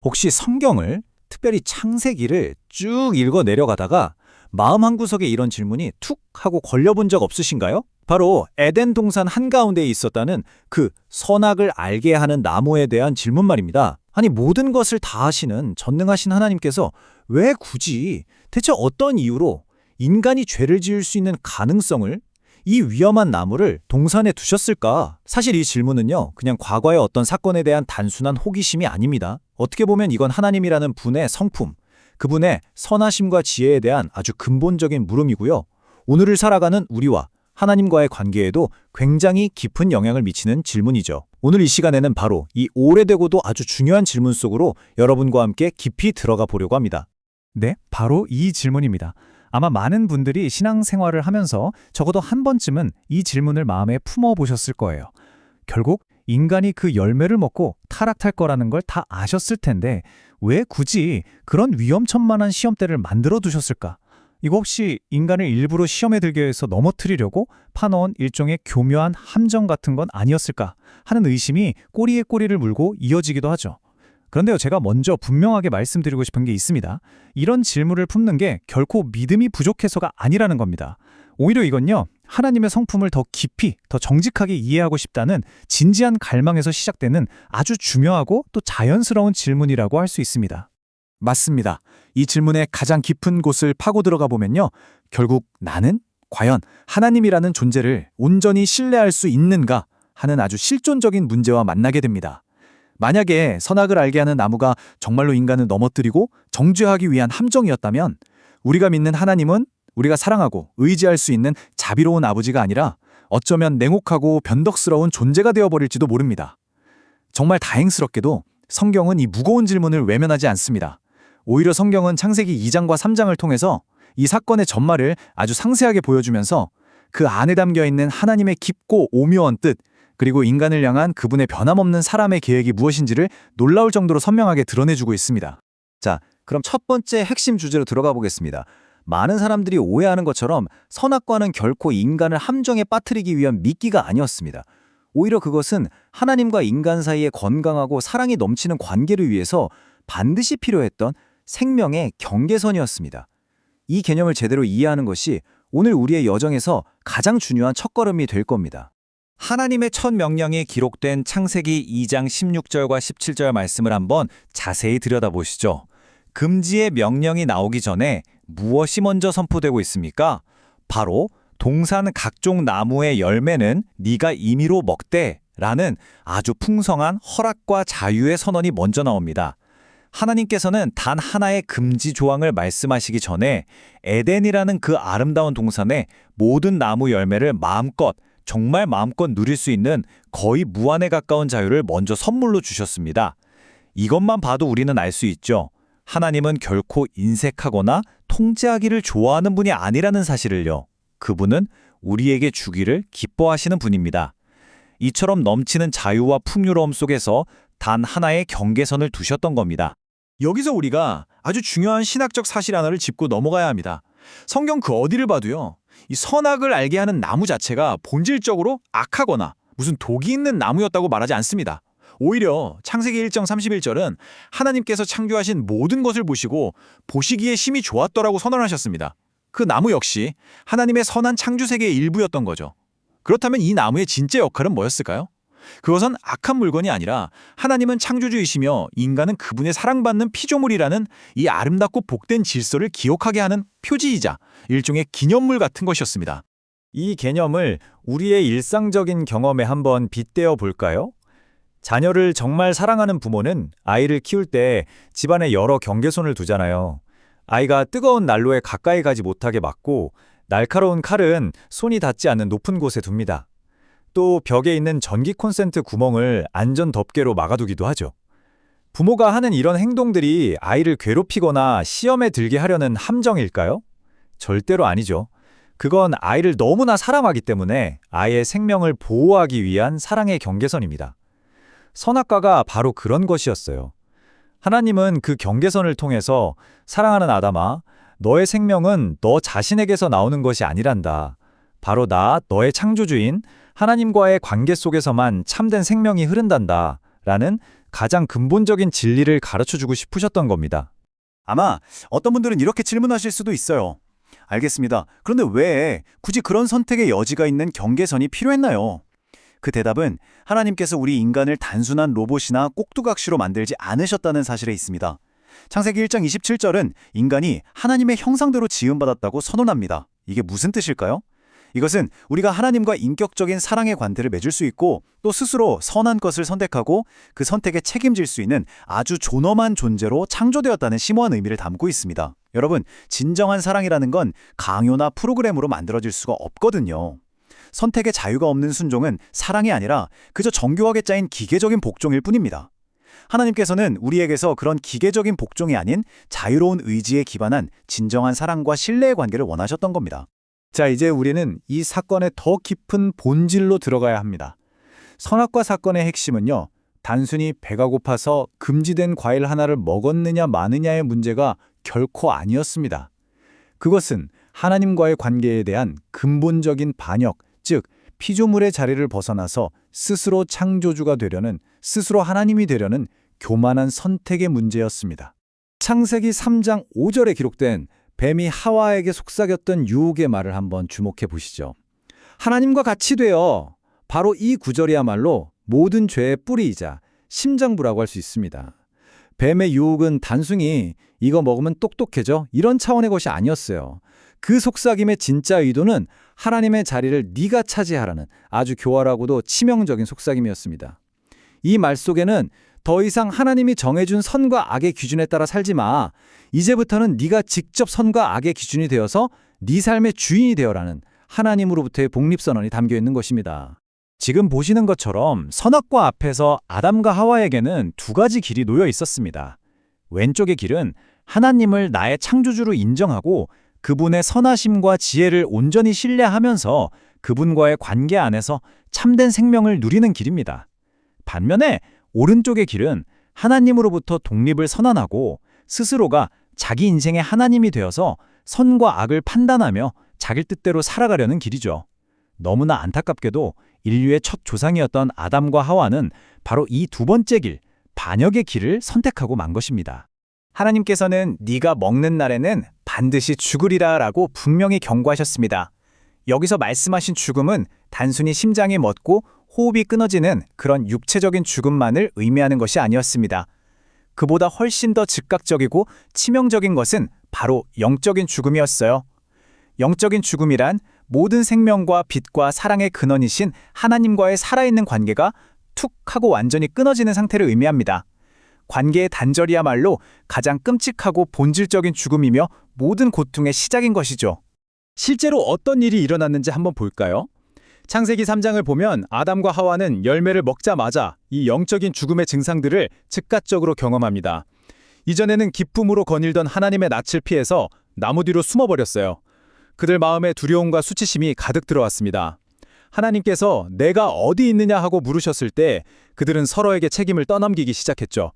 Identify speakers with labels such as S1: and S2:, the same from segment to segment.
S1: 혹시 성경을, 특별히 창세기를 쭉 읽어 내려가다가 마음 한구석에 이런 질문이 툭 하고 걸려본 적 없으신가요? 바로 에덴 동산 한가운데에 있었다는 그 선악을 알게 하는 나무에 대한 질문 말입니다. 아니, 모든 것을 다 하시는 전능하신 하나님께서 왜 굳이, 대체 어떤 이유로 인간이 죄를 지을 수 있는 가능성을, 이 위험한 나무를 동산에 두셨을까? 사실 이 질문은요, 그냥 과거의 어떤 사건에 대한 단순한 호기심이 아닙니다. 어떻게 보면 이건 하나님이라는 분의 성품, 그분의 선하심과 지혜에 대한 아주 근본적인 물음이고요. 오늘을 살아가는 우리와 하나님과의 관계에도 굉장히 깊은 영향을 미치는 질문이죠. 오늘 이 시간에는 바로 이 오래되고도 아주 중요한 질문 속으로 여러분과 함께 깊이 들어가 보려고 합니다.
S2: 네, 바로 이 질문입니다. 아마 많은 분들이 신앙생활을 하면서 적어도 한 번쯤은 이 질문을 마음에 품어보셨을 거예요. 결국 인간이 그 열매를 먹고 타락할 거라는 걸 다 아셨을 텐데 왜 굳이 그런 위험천만한 시험대를 만들어 두셨을까? 이거 혹시 인간을 일부러 시험에 들게 해서 넘어뜨리려고 파놓은 일종의 교묘한 함정 같은 건 아니었을까 하는 의심이 꼬리에 꼬리를 물고 이어지기도 하죠. 그런데요, 제가 먼저 분명하게 말씀드리고 싶은 게 있습니다. 이런 질문을 품는 게 결코 믿음이 부족해서가 아니라는 겁니다. 오히려 이건요, 하나님의 성품을 더 깊이, 더 정직하게 이해하고 싶다는 진지한 갈망에서 시작되는 아주 중요하고 또 자연스러운 질문이라고 할 수 있습니다.
S1: 맞습니다. 이 질문의 가장 깊은 곳을 파고 들어가 보면요, 결국 나는 과연 하나님이라는 존재를 온전히 신뢰할 수 있는가 하는 아주 실존적인 문제와 만나게 됩니다. 만약에 선악을 알게 하는 나무가 정말로 인간을 넘어뜨리고 정죄하기 위한 함정이었다면 우리가 믿는 하나님은 우리가 사랑하고 의지할 수 있는 자비로운 아버지가 아니라 어쩌면 냉혹하고 변덕스러운 존재가 되어버릴지도 모릅니다. 정말 다행스럽게도 성경은 이 무거운 질문을 외면하지 않습니다. 오히려 성경은 창세기 2장과 3장을 통해서 이 사건의 전말을 아주 상세하게 보여주면서 그 안에 담겨있는 하나님의 깊고 오묘한 뜻, 그리고 인간을 향한 그분의 변함없는 사람의 계획이 무엇인지를 놀라울 정도로 선명하게 드러내주고 있습니다. 자, 그럼 첫 번째 핵심 주제로 들어가 보겠습니다. 많은 사람들이 오해하는 것처럼 선악과는 결코 인간을 함정에 빠뜨리기 위한 미끼가 아니었습니다. 오히려 그것은 하나님과 인간 사이의 건강하고 사랑이 넘치는 관계를 위해서 반드시 필요했던 생명의 경계선이었습니다. 이 개념을 제대로 이해하는 것이 오늘 우리의 여정에서 가장 중요한 첫걸음이 될 겁니다. 하나님의 첫 명령이 기록된 창세기 2장 16절과 17절 말씀을 한번 자세히 들여다보시죠. 금지의 명령이 나오기 전에 무엇이 먼저 선포되고 있습니까? 바로 동산 각종 나무의 열매는 네가 임의로 먹되 라는 아주 풍성한 허락과 자유의 선언이 먼저 나옵니다. 하나님께서는 단 하나의 금지 조항을 말씀하시기 전에 에덴이라는 그 아름다운 동산의 모든 나무 열매를 정말 마음껏 누릴 수 있는 거의 무한에 가까운 자유를 먼저 선물로 주셨습니다. 이것만 봐도 우리는 알 수 있죠. 하나님은 결코 인색하거나 통제하기를 좋아하는 분이 아니라는 사실을요. 그분은 우리에게 주기를 기뻐하시는 분입니다. 이처럼 넘치는 자유와 풍요로움 속에서 단 하나의 경계선을 두셨던 겁니다. 여기서 우리가 아주 중요한 신학적 사실 하나를 짚고 넘어가야 합니다. 성경 그 어디를 봐도요, 이 선악을 알게 하는 나무 자체가 본질적으로 악하거나 무슨 독이 있는 나무였다고 말하지 않습니다. 오히려 창세기 1장 31절은 하나님께서 창조하신 모든 것을 보시고 보시기에 심히 좋았더라고 선언하셨습니다. 그 나무 역시 하나님의 선한 창조세계의 일부였던 거죠. 그렇다면 이 나무의 진짜 역할은 뭐였을까요? 그것은 악한 물건이 아니라 하나님은 창조주이시며 인간은 그분의 사랑받는 피조물이라는 이 아름답고 복된 질서를 기억하게 하는 표지이자 일종의 기념물 같은 것이었습니다. 이 개념을 우리의 일상적인 경험에 한번 빗대어 볼까요? 자녀를 정말 사랑하는 부모는 아이를 키울 때 집안에 여러 경계선을 두잖아요. 아이가 뜨거운 난로에 가까이 가지 못하게 막고 날카로운 칼은 손이 닿지 않는 높은 곳에 둡니다. 또 벽에 있는 전기 콘센트 구멍을 안전 덮개로 막아두기도 하죠. 부모가 하는 이런 행동들이 아이를 괴롭히거나 시험에 들게 하려는 함정일까요? 절대로 아니죠. 그건 아이를 너무나 사랑하기 때문에 아이의 생명을 보호하기 위한 사랑의 경계선입니다. 선악과가 바로 그런 것이었어요. 하나님은 그 경계선을 통해서 사랑하는 아담아, 너의 생명은 너 자신에게서 나오는 것이 아니란다. 바로 나, 너의 창조주인 하나님과의 관계 속에서만 참된 생명이 흐른단다. 라는
S2: 가장 근본적인 진리를 가르쳐주고 싶으셨던 겁니다.
S1: 아마 어떤 분들은 이렇게 질문하실 수도 있어요. 알겠습니다. 그런데 왜 굳이 그런 선택의 여지가 있는 경계선이 필요했나요? 그 대답은 하나님께서 우리 인간을 단순한 로봇이나 꼭두각시로 만들지 않으셨다는 사실에 있습니다. 창세기 1장 27절은 인간이 하나님의 형상대로 지음받았다고 선언합니다. 이게 무슨 뜻일까요? 이것은 우리가 하나님과 인격적인 사랑의 관계를 맺을 수 있고 또 스스로 선한 것을 선택하고 그 선택에 책임질 수 있는 아주 존엄한 존재로 창조되었다는 심오한 의미를 담고 있습니다. 여러분, 진정한 사랑이라는 건 강요나 프로그램으로 만들어질 수가 없거든요. 선택의 자유가 없는 순종은 사랑이 아니라 그저 정교하게 짜인 기계적인 복종일 뿐입니다. 하나님께서는 우리에게서 그런 기계적인 복종이 아닌 자유로운 의지에 기반한 진정한 사랑과 신뢰의 관계를 원하셨던 겁니다. 자, 이제 우리는 이 사건의 더 깊은 본질로 들어가야 합니다. 선악과 사건의 핵심은요, 단순히 배가 고파서 금지된 과일 하나를 먹었느냐 마느냐의 문제가 결코 아니었습니다. 그것은 하나님과의 관계에 대한 근본적인 반역, 즉 피조물의 자리를 벗어나서 스스로 창조주가 되려는, 스스로 하나님이 되려는 교만한 선택의 문제였습니다. 창세기 3장 5절에 기록된 뱀이 하와에게 속삭였던 유혹의 말을 한번 주목해 보시죠. 하나님과 같이 되어, 바로 이 구절이야말로 모든 죄의 뿌리이자 심장부라고 할 수 있습니다. 뱀의 유혹은 단순히 이거 먹으면 똑똑해져 이런 차원의 것이 아니었어요. 그 속삭임의 진짜 의도는 하나님의 자리를 네가 차지하라는 아주 교활하고도 치명적인 속삭임이었습니다. 이 말 속에는 더 이상 하나님이 정해준 선과 악의 기준에 따라 살지 마. 이제부터는 네가 직접 선과 악의 기준이 되어서 네 삶의 주인이 되어라는 하나님으로부터의 독립선언이 담겨 있는 것입니다.
S2: 지금 보시는 것처럼 선악과 앞에서 아담과 하와에게는 두 가지 길이 놓여 있었습니다. 왼쪽의 길은 하나님을 나의 창조주로 인정하고 그분의 선하심과 지혜를 온전히 신뢰하면서 그분과의 관계 안에서 참된 생명을 누리는 길입니다. 반면에 오른쪽의 길은 하나님으로부터 독립을 선언하고 스스로가 자기 인생의 하나님이 되어서 선과 악을 판단하며 자기 뜻대로 살아가려는 길이죠. 너무나 안타깝게도 인류의 첫 조상이었던 아담과 하와는 바로 이 두 번째 길, 반역의 길을 선택하고 만 것입니다. 하나님께서는 네가 먹는 날에는 반드시 죽으리라 라고 분명히 경고하셨습니다. 여기서 말씀하신 죽음은 단순히 심장이 멎고 호흡이 끊어지는 그런 육체적인 죽음만을 의미하는 것이 아니었습니다. 그보다 훨씬 더 즉각적이고 치명적인 것은 바로 영적인 죽음이었어요. 영적인 죽음이란 모든 생명과 빛과 사랑의 근원이신 하나님과의 살아있는 관계가 툭 하고 완전히 끊어지는 상태를 의미합니다. 관계의 단절이야말로 가장 끔찍하고 본질적인 죽음이며 모든 고통의 시작인 것이죠. 실제로 어떤 일이 일어났는지 한번 볼까요? 창세기 3장을 보면 아담과 하와는 열매를 먹자마자 이 영적인 죽음의 증상들을 즉각적으로 경험합니다. 이전에는 기쁨으로 거닐던 하나님의 낯을 피해서 나무 뒤로 숨어버렸어요. 그들 마음에 두려움과 수치심이 가득 들어왔습니다. 하나님께서 내가 어디 있느냐 하고 물으셨을 때 그들은 서로에게 책임을 떠넘기기 시작했죠.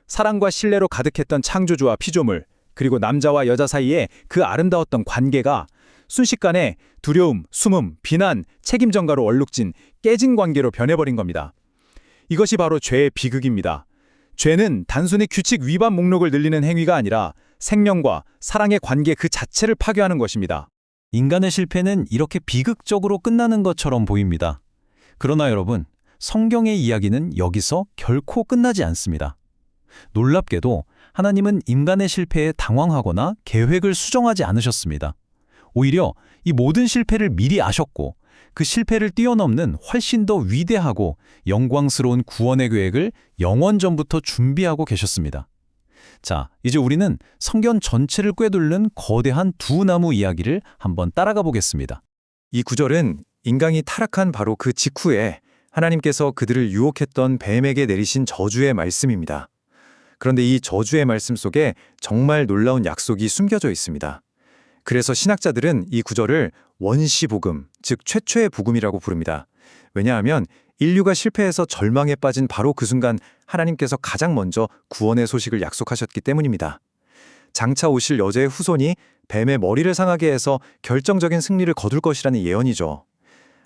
S2: 사랑과 신뢰로 가득했던 창조주와 피조물, 그리고 남자와 여자 사이에 그 아름다웠던 관계가 순식간에 두려움, 숨음, 비난, 책임 전가로 얼룩진 깨진 관계로 변해버린 겁니다. 이것이 바로 죄의 비극입니다. 죄는 단순히 규칙 위반 목록을 늘리는 행위가 아니라 생명과 사랑의 관계 그 자체를 파괴하는 것입니다. 인간의 실패는 이렇게 비극적으로 끝나는 것처럼 보입니다. 그러나 여러분, 성경의 이야기는 여기서 결코 끝나지 않습니다. 놀랍게도 하나님은 인간의 실패에 당황하거나 계획을 수정하지 않으셨습니다. 오히려 이 모든 실패를 미리 아셨고 그 실패를 뛰어넘는 훨씬 더 위대하고 영광스러운 구원의 계획을 영원 전부터 준비하고 계셨습니다. 자, 이제 우리는 성경 전체를 꿰뚫는 거대한 두 나무 이야기를 한번 따라가 보겠습니다.
S1: 이 구절은 인간이 타락한 바로 그 직후에 하나님께서 그들을 유혹했던 뱀에게 내리신 저주의 말씀입니다. 그런데 이 저주의 말씀 속에 정말 놀라운 약속이 숨겨져 있습니다. 그래서 신학자들은 이 구절을 원시복음, 즉 최초의 복음이라고 부릅니다. 왜냐하면 인류가 실패해서 절망에 빠진 바로 그 순간 하나님께서 가장 먼저 구원의 소식을 약속하셨기 때문입니다. 장차 오실 여자의 후손이 뱀의 머리를 상하게 해서 결정적인 승리를 거둘 것이라는 예언이죠.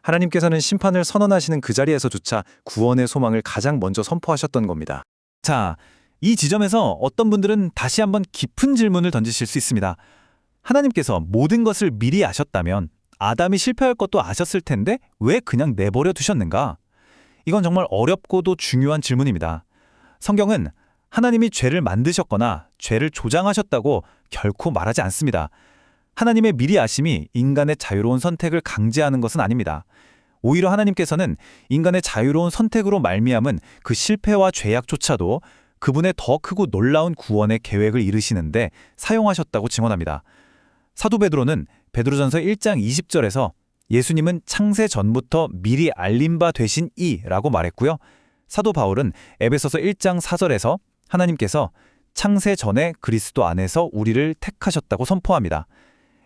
S1: 하나님께서는 심판을 선언하시는 그 자리에서조차 구원의 소망을 가장 먼저 선포하셨던 겁니다.
S2: 자, 이 지점에서 어떤 분들은 다시 한번 깊은 질문을 던지실 수 있습니다. 하나님께서 모든 것을 미리 아셨다면 아담이 실패할 것도 아셨을 텐데 왜 그냥 내버려 두셨는가? 이건 정말 어렵고도 중요한 질문입니다. 성경은 하나님이 죄를 만드셨거나 죄를 조장하셨다고 결코 말하지 않습니다. 하나님의 미리 아심이 인간의 자유로운 선택을 강제하는 것은 아닙니다. 오히려 하나님께서는 인간의 자유로운 선택으로 말미암은 그 실패와 죄악조차도 그분의 더 크고 놀라운 구원의 계획을 이루시는데 사용하셨다고 증언합니다. 사도 베드로는 베드로전서 1장 20절에서 예수님은 창세 전부터 미리 알림 바 되신 이라고 말했고요. 사도 바울은 에베소서 1장 4절에서 하나님께서 창세 전에 그리스도 안에서 우리를 택하셨다고 선포합니다.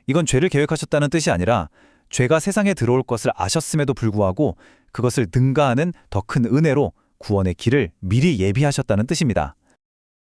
S2: 이건 죄를 계획하셨다는 뜻이 아니라 죄가 세상에 들어올 것을 아셨음에도 불구하고 그것을 능가하는 더 큰 은혜로 구원의 길을 미리 예비하셨다는 뜻입니다.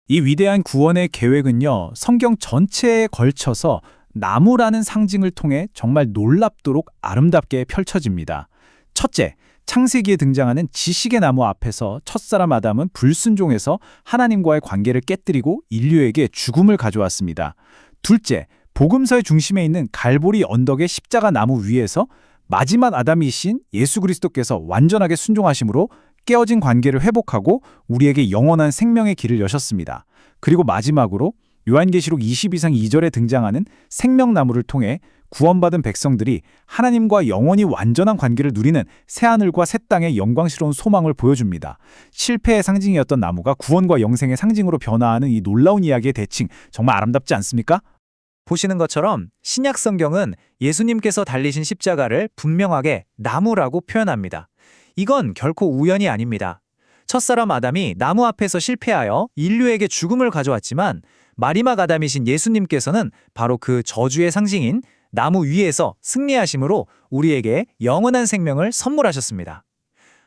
S1: 이 위대한 구원의 계획은요, 성경 전체에 걸쳐서 나무라는 상징을 통해 정말 놀랍도록 아름답게 펼쳐집니다. 첫째, 창세기에 등장하는 지식의 나무 앞에서 첫사람 아담은 불순종해서 하나님과의 관계를 깨뜨리고 인류에게 죽음을 가져왔습니다. 둘째, 복음서의 중심에 있는 갈보리 언덕의 십자가 나무 위에서 마지막 아담이신 예수 그리스도께서 완전하게 순종하심으로 깨어진 관계를 회복하고 우리에게 영원한 생명의 길을 여셨습니다. 그리고 마지막으로 요한계시록 22장 2절에 등장하는 생명나무를 통해 구원받은 백성들이 하나님과 영원히 완전한 관계를 누리는 새하늘과 새 땅의 영광스러운 소망을 보여줍니다. 실패의 상징이었던 나무가 구원과 영생의 상징으로 변화하는 이 놀라운 이야기의 대칭, 정말 아름답지 않습니까?
S2: 보시는 것처럼 신약 성경은 예수님께서 달리신 십자가를 분명하게 나무라고 표현합니다. 이건 결코 우연이 아닙니다. 첫사람 아담이 나무 앞에서 실패하여 인류에게 죽음을 가져왔지만 마지막 아담이신 예수님께서는 바로 그 저주의 상징인 나무 위에서 승리하심으로 우리에게 영원한 생명을 선물하셨습니다.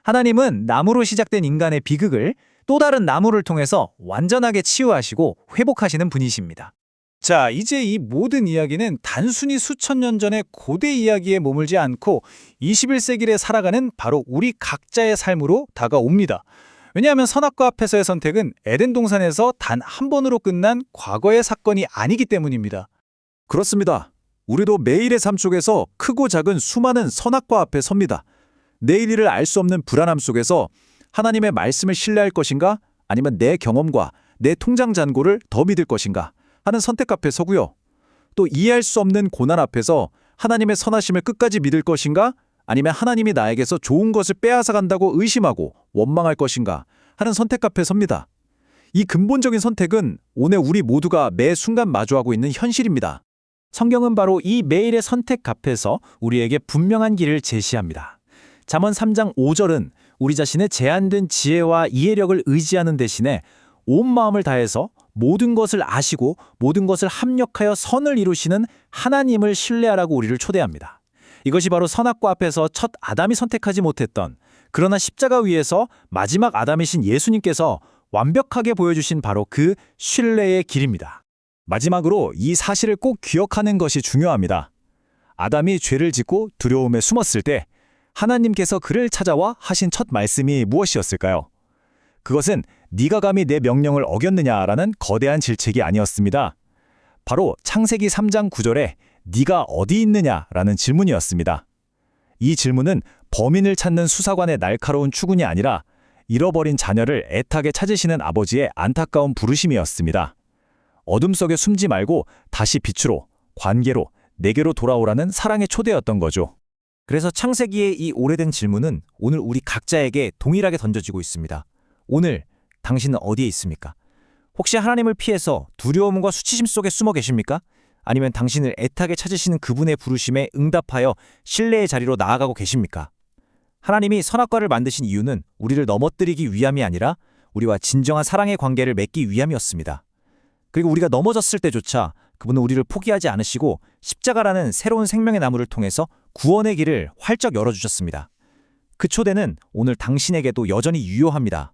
S2: 하나님은 나무로 시작된 인간의 비극을 또 다른 나무를 통해서 완전하게 치유하시고 회복하시는 분이십니다.
S1: 자, 이제 이 모든 이야기는 단순히 수천 년 전의 고대 이야기에 머물지 않고 21세기를 살아가는 바로 우리 각자의 삶으로 다가옵니다. 왜냐하면 선악과 앞에서의 선택은 에덴 동산에서 단 한 번으로 끝난 과거의 사건이 아니기 때문입니다. 그렇습니다. 우리도 매일의 삶 속에서 크고 작은 수많은 선악과 앞에 섭니다. 내일 일을 알 수 없는 불안함 속에서 하나님의 말씀을 신뢰할 것인가? 아니면 내 경험과 내 통장 잔고를 더 믿을 것인가? 하는 선택 앞에 서고요. 또 이해할 수 없는 고난 앞에서 하나님의 선하심을 끝까지 믿을 것인가? 아니면 하나님이 나에게서 좋은 것을 빼앗아 간다고 의심하고 원망할 것인가? 하는 선택 앞에 섭니다. 이 근본적인 선택은 오늘 우리 모두가 매 순간 마주하고 있는 현실입니다. 성경은 바로 이 매일의 선택 앞에서 우리에게 분명한 길을 제시합니다. 잠언 3장 5절은 우리 자신의 제한된 지혜와 이해력을 의지하는 대신에 온 마음을 다해서 모든 것을 아시고 모든 것을 합력하여 선을 이루시는 하나님을 신뢰하라고 우리를 초대합니다. 이것이 바로 선악과 앞에서 첫 아담이 선택하지 못했던, 그러나 십자가 위에서 마지막 아담이신 예수님께서 완벽하게 보여주신 바로 그 신뢰의 길입니다. 마지막으로 이 사실을 꼭 기억하는 것이 중요합니다. 아담이 죄를 짓고 두려움에 숨었을 때 하나님께서 그를 찾아와 하신 첫 말씀이 무엇이었을까요? 그것은 네가 감히 내 명령을 어겼느냐라는 거대한 질책이 아니었습니다. 바로 창세기 3장 9절에 네가 어디 있느냐라는 질문이었습니다. 이 질문은 범인을 찾는 수사관의 날카로운 추궁이 아니라 잃어버린 자녀를 애타게 찾으시는 아버지의 안타까운 부르심이었습니다. 어둠 속에 숨지 말고 다시 빛으로, 관계로, 내게로 돌아오라는 사랑의 초대였던 거죠.
S3: 그래서 창세기의 이 오래된 질문은 오늘 우리 각자에게 동일하게 던져지고 있습니다. 오늘 당신은 어디에 있습니까? 혹시 하나님을 피해서 두려움과 수치심 속에 숨어 계십니까? 아니면 당신을 애타게 찾으시는 그분의 부르심에 응답하여 신뢰의 자리로 나아가고 계십니까? 하나님이 선악과를 만드신 이유는 우리를 넘어뜨리기 위함이 아니라 우리와 진정한 사랑의 관계를 맺기 위함이었습니다. 그리고 우리가 넘어졌을 때조차 그분은 우리를 포기하지 않으시고 십자가라는 새로운 생명의 나무를 통해서 구원의 길을 활짝 열어주셨습니다. 그 초대는 오늘 당신에게도 여전히 유효합니다.